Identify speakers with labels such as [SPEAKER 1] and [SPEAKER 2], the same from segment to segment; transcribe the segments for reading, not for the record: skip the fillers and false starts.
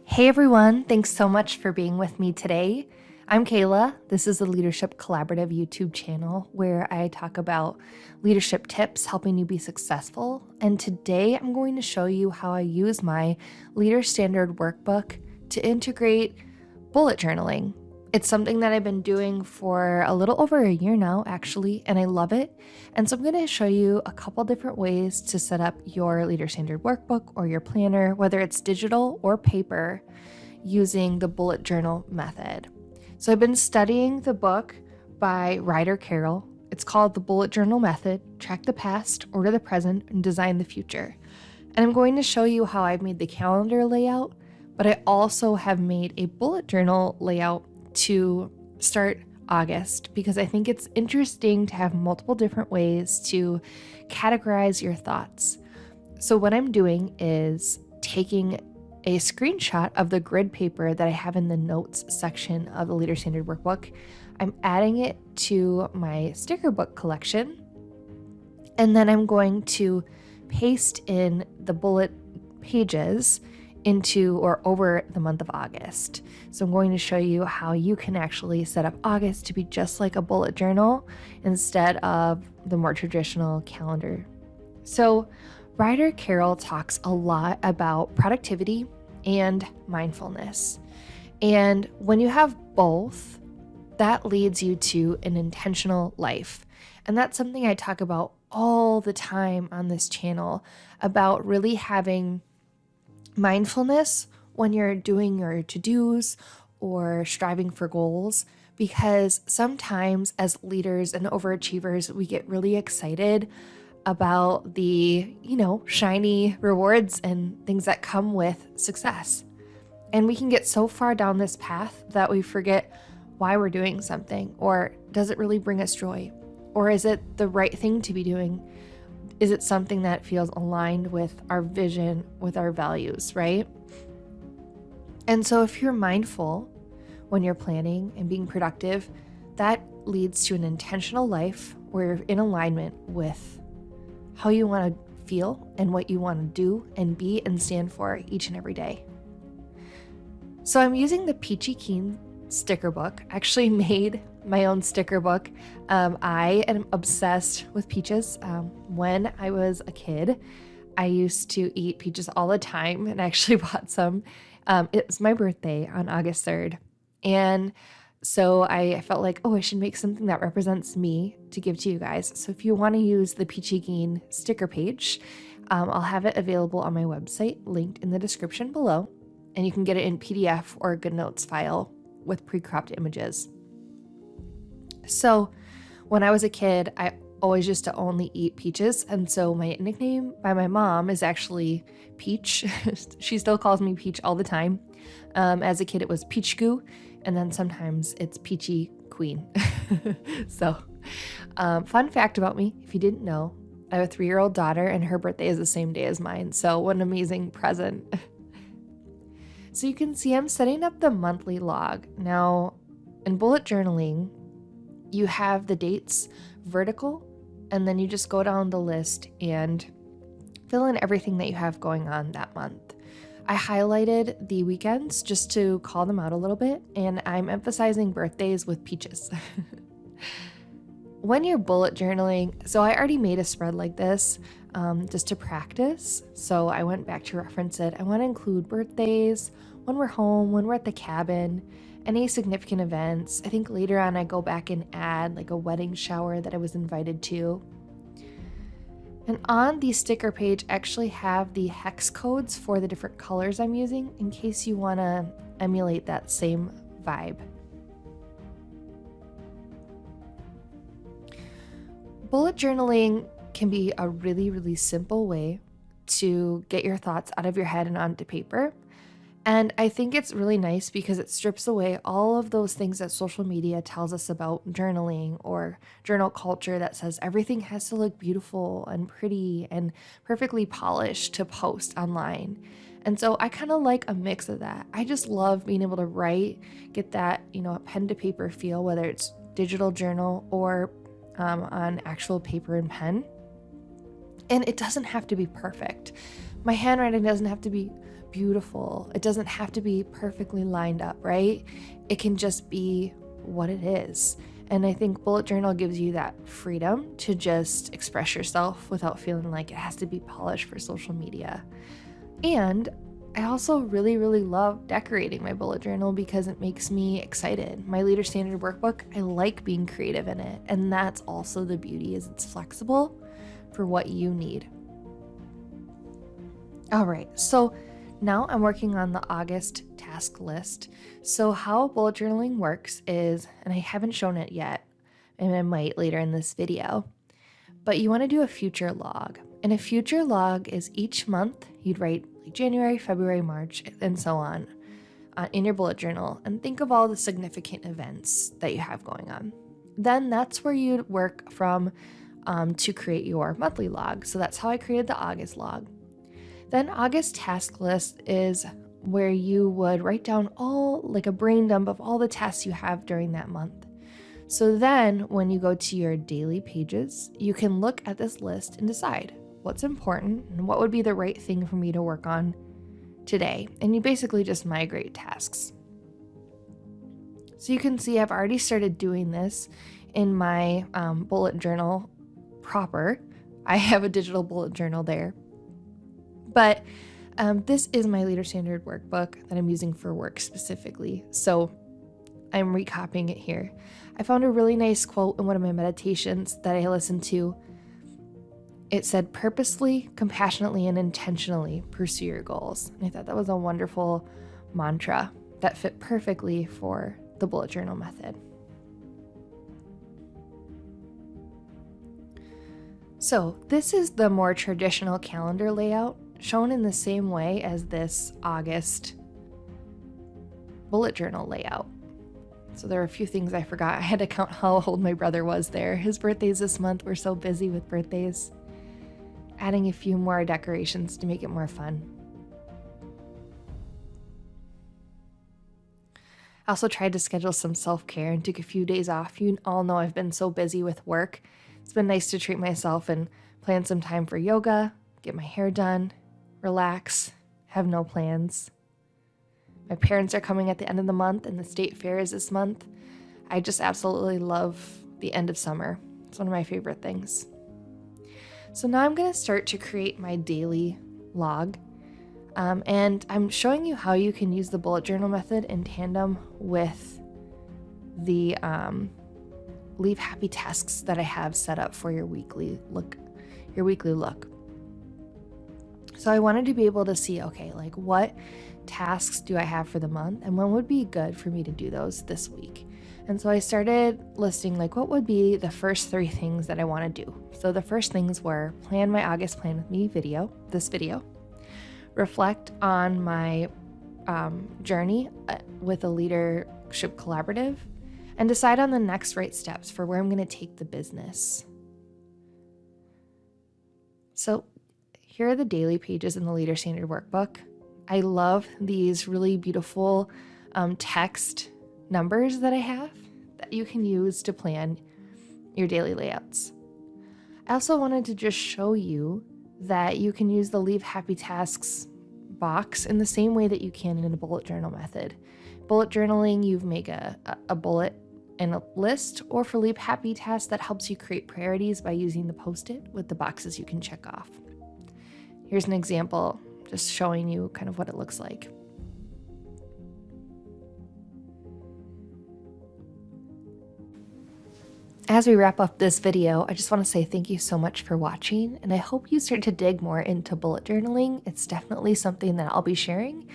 [SPEAKER 1] Hey everyone, thanks so much for being with me today. I'm Kayla. This is the Leadership Collaborative YouTube channel where I talk about leadership tips helping you be successful. And today I'm going to show you how I use my Leader Standard workbook to integrate bullet journaling. It's something that I've been doing for a little over a year now, actually, and I love it. And so I'm going to show you a couple different ways to set up your Leader Standard workbook or your planner, whether it's digital or paper, using the bullet journal method. So I've been studying the book by Ryder, Carrol. It's called The Bullet Journal Method: Track the Past, Order the Present, and Design the Future. And I'm going to show you how I've made the calendar layout, but I also have made a bullet journal layout to start August because I think it's interesting to have multiple different ways to categorize your thoughts. So what I'm doing is taking a screenshot of the grid paper that I have in the notes section of the Leader Standard workbook. I'm adding it to my sticker book collection, and then I'm going to paste in the bullet pages into or over the month of August. So I'm going to show you how you can actually set up August to be just like a bullet journal instead of the more traditional calendar. So Ryder Carrol talks a lot about productivity and mindfulness. And when you have both, that leads you to an intentional life. And that's something I talk about all the time on this channel, about really having mindfulness when you're doing your to-dos or striving for goals, because sometimes as leaders and overachievers, we get really excited about the, shiny rewards and things that come with success. And we can get so far down this path that we forget why we're doing something, or does it really bring us joy? Or is it the right thing to be doing? Is it something that feels aligned with our vision, with our values, right? And so if you're mindful when you're planning and being productive, that leads to an intentional life where you're in alignment with how you want to feel and what you want to do and be and stand for each and every day. So I'm using the Peachy Keen sticker book. I actually made my own sticker book. I am obsessed with peaches. When I was a kid, I used to eat peaches all the time and I actually bought some. It was my birthday on August 3rd. And so I felt like, I should make something that represents me to give to you guys. So if you want to use the Peachy Keen sticker page, I'll have it available on my website, linked in the description below. And you can get it in PDF or a GoodNotes file with pre-cropped images. So when I was a kid, I always used to only eat peaches. And so my nickname by my mom is actually Peach. She still calls me Peach all the time. As a kid, it was Peach Goo. And then sometimes it's Peachy Queen. So fun fact about me, if you didn't know, I have a 3-year-old daughter and her birthday is the same day as mine. So what an amazing present. So you can see I'm setting up the monthly log. Now, in bullet journaling, you have the dates vertical, and then you just go down the list and fill in everything that you have going on that month. I highlighted the weekends just to call them out a little bit, and I'm emphasizing birthdays with peaches. When you're bullet journaling, so I already made a spread like this just to practice. So I went back to reference it. I want to include birthdays, when we're home, when we're at the cabin, any significant events. I think later on I go back and add like a wedding shower that I was invited to. And on the sticker page, I actually have the hex codes for the different colors I'm using in case you want to emulate that same vibe. Bullet journaling can be a really, really simple way to get your thoughts out of your head and onto paper. And I think it's really nice because it strips away all of those things that social media tells us about journaling or journal culture that says everything has to look beautiful and pretty and perfectly polished to post online. And so I kind of like a mix of that. I just love being able to write, get that, a pen to paper feel, whether it's digital journal or on actual paper and pen. And it doesn't have to be perfect. My handwriting doesn't have to be beautiful. It doesn't have to be perfectly lined up, right? It can just be what it is. And I think bullet journal gives you that freedom to just express yourself without feeling like it has to be polished for social media. And I also really, really love decorating my bullet journal because it makes me excited. My Leader Standard workbook, I like being creative in it. And that's also the beauty, is it's flexible for what you need. All right, so now I'm working on the August task list. So how bullet journaling works is, and I haven't shown it yet, and I might later in this video, but you want to do a future log. And a future log is each month you'd write like January, February, March, and so on in your bullet journal, and think of all the significant events that you have going on. Then that's where you'd work from to create your monthly log. So that's how I created the August log. Then August task list is where you would write down like a brain dump of all the tasks you have during that month. So then when you go to your daily pages, you can look at this list and decide what's important and what would be the right thing for me to work on today. And you basically just migrate tasks. So you can see I've already started doing this in my bullet journal proper. I have a digital bullet journal there. But this is my Leader Standard workbook that I'm using for work specifically. So I'm recopying it here. I found a really nice quote in one of my meditations that I listened to. It said, "Purposely, compassionately, and intentionally pursue your goals." And I thought that was a wonderful mantra that fit perfectly for the bullet journal method. So this is the more traditional calendar layout, shown in the same way as this August bullet journal layout. So there are a few things I forgot. I had to count how old my brother was there. His birthday's this month. We're so busy with birthdays. Adding a few more decorations to make it more fun. I also tried to schedule some self-care and took a few days off. You all know I've been so busy with work. It's been nice to treat myself and plan some time for yoga, get my hair done, relax, have no plans. My parents are coming at the end of the month and the state fair is this month. I just absolutely love the end of summer. It's one of my favorite things. So now I'm going to start to create my daily log. And I'm showing you how you can use the bullet journal method in tandem with the leave happy tasks that I have set up for your weekly look. So I wanted to be able to see, okay, like what tasks do I have for the month and when would be good for me to do those this week? And so I started listing like what would be the first 3 things that I want to do. So the first things were plan my August plan with me this video, reflect on my journey with a leadership collaborative, and decide on the next right steps for where I'm going to take the business. So here are the daily pages in the Leader Standard workbook. I love these really beautiful text numbers that I have that you can use to plan your daily layouts. I also wanted to just show you that you can use the Leave Happy Tasks box in the same way that you can in a bullet journal method. Bullet journaling, you make a bullet and a list, or for Leave Happy Tasks, that helps you create priorities by using the Post-it with the boxes you can check off. Here's an example, just showing you kind of what it looks like. As we wrap up this video, I just want to say thank you so much for watching, and I hope you start to dig more into bullet journaling. It's definitely something that I'll be sharing,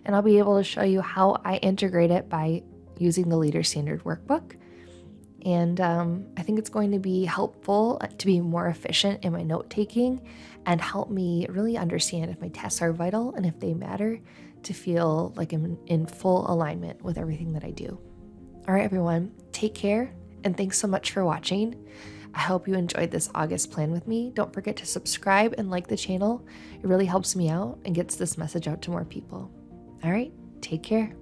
[SPEAKER 1] and I'll be able to show you how I integrate it by using the Leader Standard workbook. And I think it's going to be helpful to be more efficient in my note-taking and help me really understand if my tasks are vital and if they matter, to feel like I'm in full alignment with everything that I do. All right, everyone, take care. And thanks so much for watching. I hope you enjoyed this August plan with me. Don't forget to subscribe and like the channel. It really helps me out and gets this message out to more people. All right, take care.